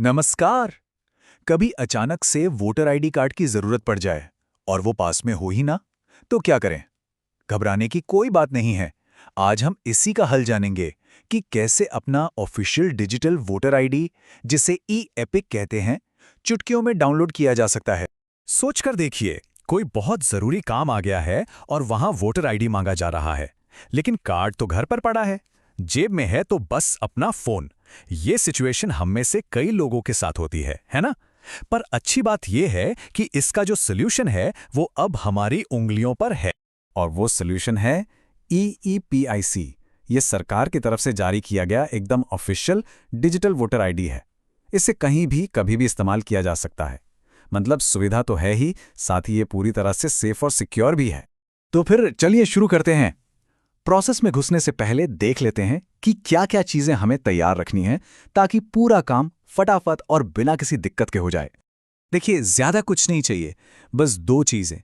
नमस्कार। कभी अचानक से वोटर आईडी कार्ड की जरूरत पड़ जाए और वो पास में हो ही ना, तो क्या करें? घबराने की कोई बात नहीं है। आज हम इसी का हल जानेंगे कि कैसे अपना ऑफिशियल डिजिटल वोटर आईडी, जिसे ई एपिक कहते हैं, चुटकियों में डाउनलोड किया जा सकता है। सोचकर देखिए, कोई बहुत जरूरी काम आ गया है और वहां वोटर आईडी मांगा जा रहा है, लेकिन कार्ड तो घर पर पड़ा है, जेब में है तो बस अपना फोन। ये सिचुएशन हम में से कई लोगों के साथ होती है ना? पर अच्छी बात यह है कि इसका जो सोल्यूशन है वो अब हमारी उंगलियों पर है। और वो सोल्यूशन है EEPIC। ये सरकार की तरफ से जारी किया गया एकदम ऑफिशियल डिजिटल वोटर आईडी है। इसे कहीं भी कभी भी इस्तेमाल किया जा सकता है। मतलब सुविधा तो है ही, साथ ही ये पूरी तरह से सेफ और सिक्योर भी है। तो फिर चलिए शुरू करते हैं। प्रोसेस में घुसने से पहले देख लेते हैं कि क्या-क्या चीजें हमें तैयार रखनी हैं ताकि पूरा काम फटाफट और बिना किसी दिक्कत के हो जाए। देखिए, ज्यादा कुछ नहीं चाहिए, बस दो चीजें।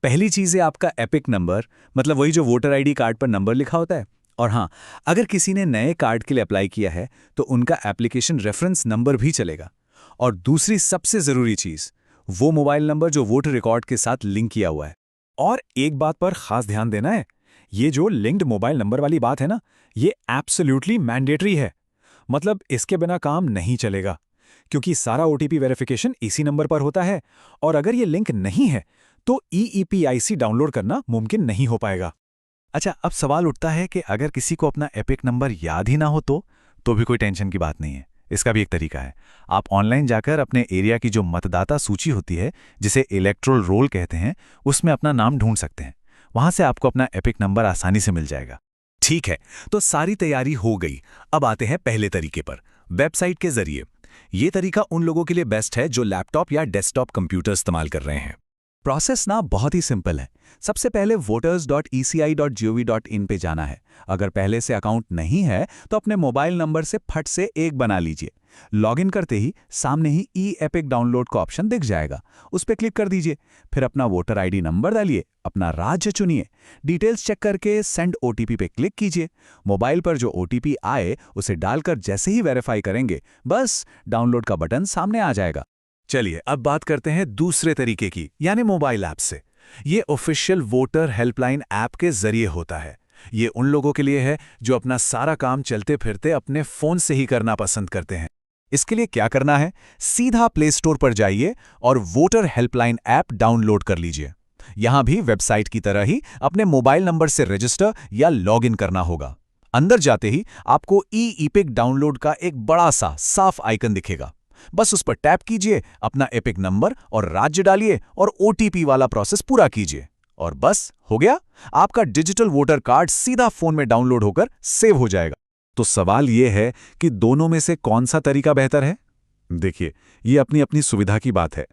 पहली चीज है आपका एपिक नंबर, मतलब वही जो वोटर आईडी कार्ड पर नंबर लिखा होता है। और हाँ, अगर किसी ने नए कार्ड के लिए अप्लाई किया है तो उनका एप्लीकेशन रेफरेंस नंबर भी चलेगा। और दूसरी सबसे जरूरी चीज, वो मोबाइल नंबर जो वोटर रिकॉर्ड के साथ लिंक किया हुआ है। और एक बात पर खास ध्यान देना है, ये जो लिंक्ड मोबाइल नंबर वाली बात है ना, ये एब्सोल्युटली मैंडेटरी है। मतलब इसके बिना काम नहीं चलेगा, क्योंकि सारा ओटीपी वेरिफिकेशन इसी नंबर पर होता है। और अगर ये लिंक नहीं है तो EEPIC डाउनलोड करना मुमकिन नहीं हो पाएगा। अच्छा, अब सवाल उठता है कि अगर किसी को अपना एपिक नंबर याद ही ना हो तो भी कोई टेंशन की बात नहीं है। इसका भी एक तरीका है। आप ऑनलाइन जाकर अपने एरिया की जो मतदाता सूची होती है, जिसे इलेक्टोरल रोल कहते हैं, उसमें अपना नाम ढूंढ सकते हैं। वहां से आपको अपना एपिक नंबर आसानी से मिल जाएगा। ठीक है, तो सारी तैयारी हो गई। अब आते हैं पहले तरीके पर, वेबसाइट के जरिए। ये तरीका उन लोगों के लिए बेस्ट है जो लैपटॉप या डेस्कटॉप कंप्यूटर इस्तेमाल कर रहे हैं। प्रोसेस ना बहुत ही सिंपल है। सबसे पहले voters.eci.gov.in पे जाना है। अगर पहले से अकाउंट नहीं है तो अपने मोबाइल नंबर से फट से एक बना लीजिए। लॉगिन करते ही सामने ही ई एपिक डाउनलोड का ऑप्शन दिख जाएगा, उस पर क्लिक कर दीजिए। फिर अपना वोटर आईडी नंबर डालिए, अपना राज्य चुनिए, डिटेल्स चेक करके सेंड ओटीपी पे क्लिक कीजिए। मोबाइल पर जो ओटीपी आए उसे डालकर जैसे ही वेरीफाई करेंगे, बस डाउनलोड का बटन सामने आ जाएगा। चलिए अब बात करते हैं दूसरे तरीके की, यानी मोबाइल ऐप से। ये ऑफिशियल वोटर हेल्पलाइन ऐप के जरिए होता है। ये उन लोगों के लिए है जो अपना सारा काम चलते फिरते अपने फोन से ही करना पसंद करते हैं। इसके लिए क्या करना है, सीधा प्ले स्टोर पर जाइए और वोटर हेल्पलाइन ऐप डाउनलोड कर लीजिए। यहां भी वेबसाइट की तरह ही अपने मोबाइल नंबर से रजिस्टर या लॉगिन करना होगा। अंदर जाते ही आपको ई एपिक डाउनलोड का एक बड़ा सा साफ आइकन दिखेगा। बस उस पर टैप कीजिए, अपना एपिक नंबर और राज्य डालिए और ओटीपी वाला प्रोसेस पूरा कीजिए। और बस हो गया, आपका डिजिटल वोटर कार्ड सीधा फोन में डाउनलोड होकर सेव हो जाएगा। तो सवाल यह है कि दोनों में से कौन सा तरीका बेहतर है? देखिए, ये अपनी अपनी सुविधा की बात है।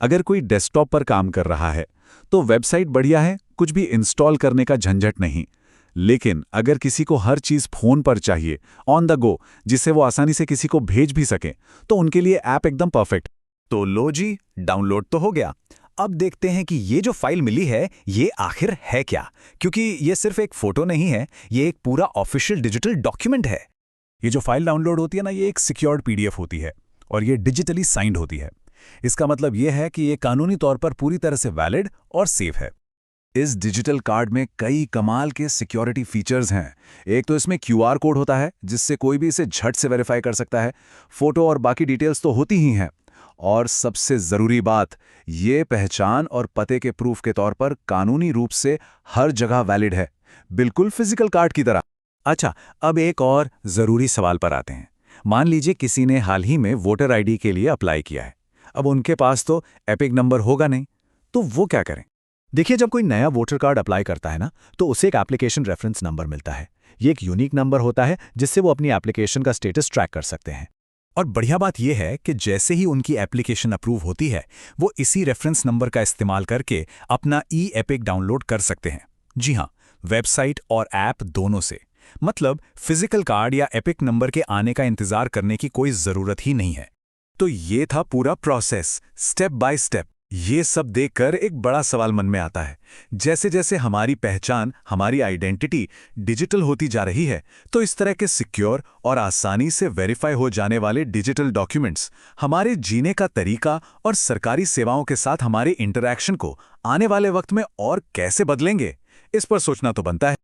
अगर कोई डेस्कटॉप पर काम कर रहा है तो वेबसाइट बढ़िया है, कुछ भी इंस्टॉल करने का झंझट नहीं। लेकिन अगर किसी को हर चीज फोन पर चाहिए, ऑन द गो, जिसे वो आसानी से किसी को भेज भी सके, तो उनके लिए ऐप एकदम परफेक्ट। तो लो जी, डाउनलोड तो हो गया। अब देखते हैं कि ये जो फाइल मिली है ये आखिर है क्या, क्योंकि ये सिर्फ एक फोटो नहीं है, ये एक पूरा ऑफिशियल डिजिटल डॉक्यूमेंट है। ये जो फाइल डाउनलोड होती है ना, ये एक सिक्योर्ड PDF होती है और ये डिजिटली साइंड होती है। इसका मतलब ये है कि ये कानूनी तौर पर पूरी तरह से वैलिड और सेफ है। इस डिजिटल कार्ड में कई कमाल के सिक्योरिटी फीचर्स हैं। एक तो इसमें QR कोड होता है, जिससे कोई भी इसे झट से वेरीफाई कर सकता है। फोटो और बाकी डिटेल्स तो होती ही हैं। और सबसे जरूरी बात, ये पहचान और पते के प्रूफ के तौर पर कानूनी रूप से हर जगह वैलिड है, बिल्कुल फिजिकल कार्ड की तरह। अच्छा, अब एक और जरूरी सवाल पर आते हैं। मान लीजिए किसी ने हाल ही में वोटर आईडी के लिए अप्लाई किया है। अब उनके पास तो एपिक नंबर होगा नहीं, तो वो क्या करें? देखिए, जब कोई नया वोटर कार्ड अप्लाई करता है ना, तो उसे एक एप्लीकेशन रेफरेंस नंबर मिलता है। ये एक यूनिक नंबर होता है जिससे वो अपनी एप्लीकेशन का स्टेटस ट्रैक कर सकते हैं। और बढ़िया बात यह है कि जैसे ही उनकी एप्लीकेशन अप्रूव होती है, वो इसी रेफरेंस नंबर का इस्तेमाल करके अपना ई एपिक डाउनलोड कर सकते हैं। जी हाँ, वेबसाइट और ऐप दोनों से। मतलब फिजिकल कार्ड या एपिक नंबर के आने का इंतजार करने की कोई जरूरत ही नहीं है। तो ये था पूरा प्रोसेस, स्टेप बाय स्टेप। ये सब देखकर एक बड़ा सवाल मन में आता है। जैसे जैसे हमारी पहचान, हमारी आइडेंटिटी डिजिटल होती जा रही है, तो इस तरह के सिक्योर और आसानी से वेरीफाई हो जाने वाले डिजिटल डॉक्यूमेंट्स हमारे जीने का तरीका और सरकारी सेवाओं के साथ हमारे इंटरैक्शन को आने वाले वक्त में और कैसे बदलेंगे, इस पर सोचना तो बनता है।